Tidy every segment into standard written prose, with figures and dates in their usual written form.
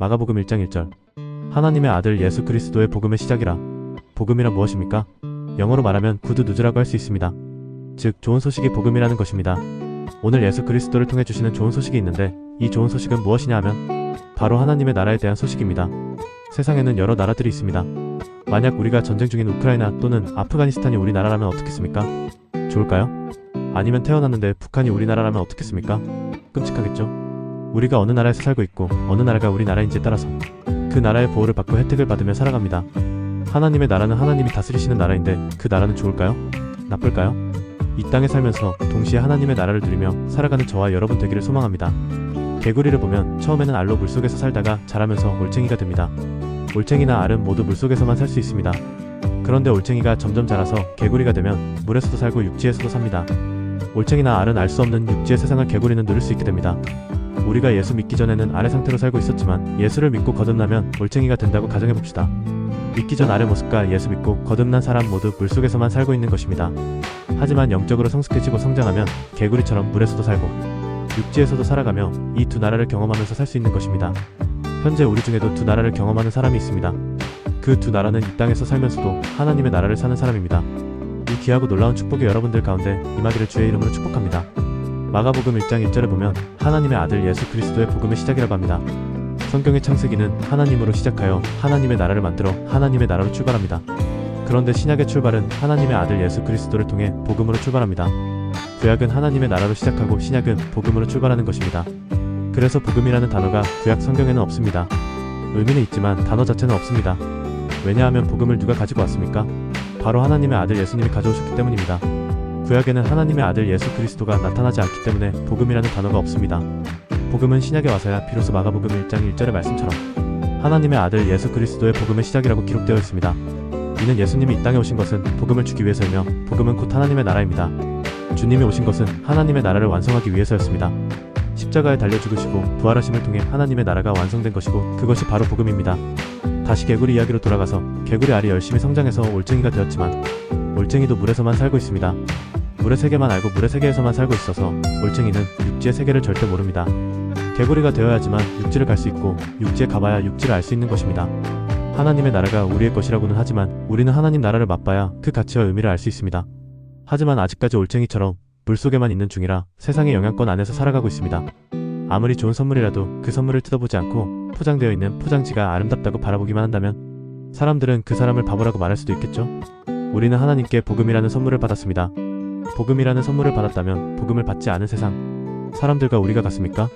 마가복음 1장 1절. 하나님의 아들 예수 그리스도의 복음의 시작이라. 복음이란 무엇입니까? 영어로 말하면 good news라고 할 수 있습니다. 즉 좋은 소식이 복음이라는 것입니다. 오늘 예수 그리스도를 통해 주시는 좋은 소식이 있는데 이 좋은 소식은 무엇이냐 하면 바로 하나님의 나라에 대한 소식입니다. 세상에는 여러 나라들이 있습니다. 만약 우리가 전쟁 중인 우크라이나 또는 아프가니스탄이 우리나라라면 어떻겠습니까? 좋을까요? 아니면 태어났는데 북한이 우리나라라면 어떻겠습니까? 끔찍하겠죠? 우리가 어느 나라에서 살고 있고 어느 나라가 우리나라인지에 따라서 그 나라의 보호를 받고 혜택을 받으며 살아갑니다. 하나님의 나라는 하나님이 다스리시는 나라인데 그 나라는 좋을까요? 나쁠까요? 이 땅에 살면서 동시에 하나님의 나라를 누리며 살아가는 저와 여러분 되기를 소망합니다. 개구리를 보면 처음에는 알로 물속에서 살다가 자라면서 올챙이가 됩니다. 올챙이나 알은 모두 물속에서만 살 수 있습니다. 그런데 올챙이가 점점 자라서 개구리가 되면 물에서도 살고 육지에서도 삽니다. 올챙이나 알은 알 수 없는 육지의 세상을 개구리는 누릴 수 있게 됩니다. 우리가 예수 믿기 전에는 알의 상태로 살고 있었지만 예수를 믿고 거듭나면 올챙이가 된다고 가정해봅시다. 믿기 전 알의 모습과 예수 믿고 거듭난 사람 모두 물속에서만 살고 있는 것입니다. 하지만 영적으로 성숙해지고 성장하면 개구리처럼 물에서도 살고 육지에서도 살아가며 이 두 나라를 경험하면서 살 수 있는 것입니다. 현재 우리 중에도 두 나라를 경험하는 사람이 있습니다. 그 두 나라는 이 땅에서 살면서도 하나님의 나라를 사는 사람입니다. 이 귀하고 놀라운 축복이 여러분들 가운데 임하기를 주의 이름으로 축복합니다. 마가복음 1장 1절에 보면 하나님의 아들 예수 그리스도의 복음의 시작이라고 합니다. 성경의 창세기는 하나님으로 시작하여 하나님의 나라를 만들어 하나님의 나라로 출발합니다. 그런데 신약의 출발은 하나님의 아들 예수 그리스도를 통해 복음으로 출발합니다. 구약은 하나님의 나라로 시작하고 신약은 복음으로 출발하는 것입니다. 그래서 복음이라는 단어가 구약 성경에는 없습니다. 의미는 있지만 단어 자체는 없습니다. 왜냐하면 복음을 누가 가지고 왔습니까? 바로 하나님의 아들 예수님이 가져오셨기 때문입니다. 구약에는 하나님의 아들 예수 그리스도가 나타나지 않기 때문에 복음이라는 단어가 없습니다. 복음은 신약에 와서야 비로소 마가복음 1장 1절의 말씀처럼 하나님의 아들 예수 그리스도의 복음의 시작이라고 기록되어 있습니다. 이는 예수님이 이 땅에 오신 것은 복음을 주기 위해서이며 복음은 곧 하나님의 나라입니다. 주님이 오신 것은 하나님의 나라를 완성하기 위해서였습니다. 십자가에 달려 죽으시고 부활하심을 통해 하나님의 나라가 완성된 것이고 그것이 바로 복음입니다. 다시 개구리 이야기로 돌아가서 개구리 알이 열심히 성장해서 올챙이가 되었지만 올챙이도 물에서만 살고 있습니다. 물의 세계만 알고 물의 세계에서만 살고 있어서 올챙이는 육지의 세계를 절대 모릅니다. 개구리가 되어야지만 육지를 갈 수 있고 육지에 가봐야 육지를 알 수 있는 것입니다. 하나님의 나라가 우리의 것이라고는 하지만 우리는 하나님 나라를 맛봐야 그 가치와 의미를 알 수 있습니다. 하지만 아직까지 올챙이처럼 물속에만 있는 중이라 세상의 영향권 안에서 살아가고 있습니다. 아무리 좋은 선물이라도 그 선물을 뜯어보지 않고 포장되어 있는 포장지가 아름답다고 바라보기만 한다면 사람들은 그 사람을 바보라고 말할 수도 있겠죠? 우리는 하나님께 복음이라는 선물을 받았습니다. 복음이라는 선물을 받았다면 복음을 받지 않은 세상 사람들과 우리가 같습니까?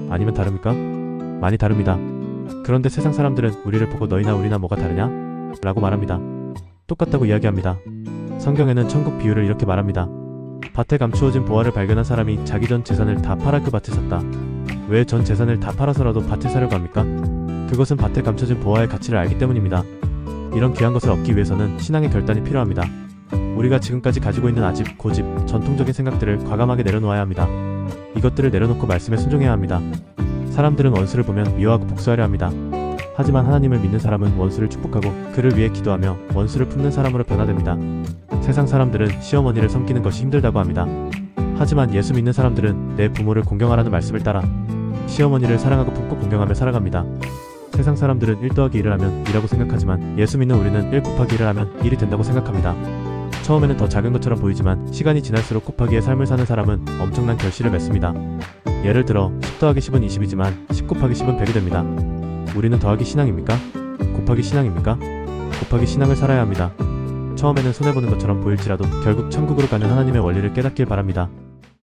아니면 다릅니까? 많이 다릅니다. 그런데 세상 사람들은 우리를 보고 너희나 우리나 뭐가 다르냐? 라고 말합니다. 똑같다고 이야기합니다. 성경에는 천국 비유를 이렇게 말합니다. 밭에 감추어진 보화를 발견한 사람이 자기 전 재산을 다 팔아 그 밭을 샀다. 왜 전 재산을 다 팔아서라도 밭을 사려고 합니까? 그것은 밭에 감춰진 보화의 가치를 알기 때문입니다. 이런 귀한 것을 얻기 위해서는 신앙의 결단이 필요합니다. 우리가 지금까지 가지고 있는 아집, 고집, 전통적인 생각들을 과감하게 내려놓아야 합니다. 이것들을 내려놓고 말씀에 순종해야 합니다. 사람들은 원수를 보면 미워하고 복수하려 합니다. 하지만 하나님을 믿는 사람은 원수를 축복하고 그를 위해 기도하며 원수를 품는 사람으로 변화됩니다. 세상 사람들은 시어머니를 섬기는 것이 힘들다고 합니다. 하지만 예수 믿는 사람들은 내 부모를 공경하라는 말씀을 따라 시어머니를 사랑하고 품고 공경하며 살아갑니다. 세상 사람들은 1 더하기 1을 하면 2라고 생각하지만 예수 믿는 우리는 1 곱하기 1을 하면 1이 된다고 생각합니다. 처음에는 더 작은 것처럼 보이지만 시간이 지날수록 곱하기의 삶을 사는 사람은 엄청난 결실을 맺습니다. 예를 들어 10 더하기 10은 20이지만 10 곱하기 10은 100이 됩니다. 우리는 더하기 신앙입니까? 곱하기 신앙입니까? 곱하기 신앙을 살아야 합니다. 처음에는 손해보는 것처럼 보일지라도 결국 천국으로 가는 하나님의 원리를 깨닫길 바랍니다.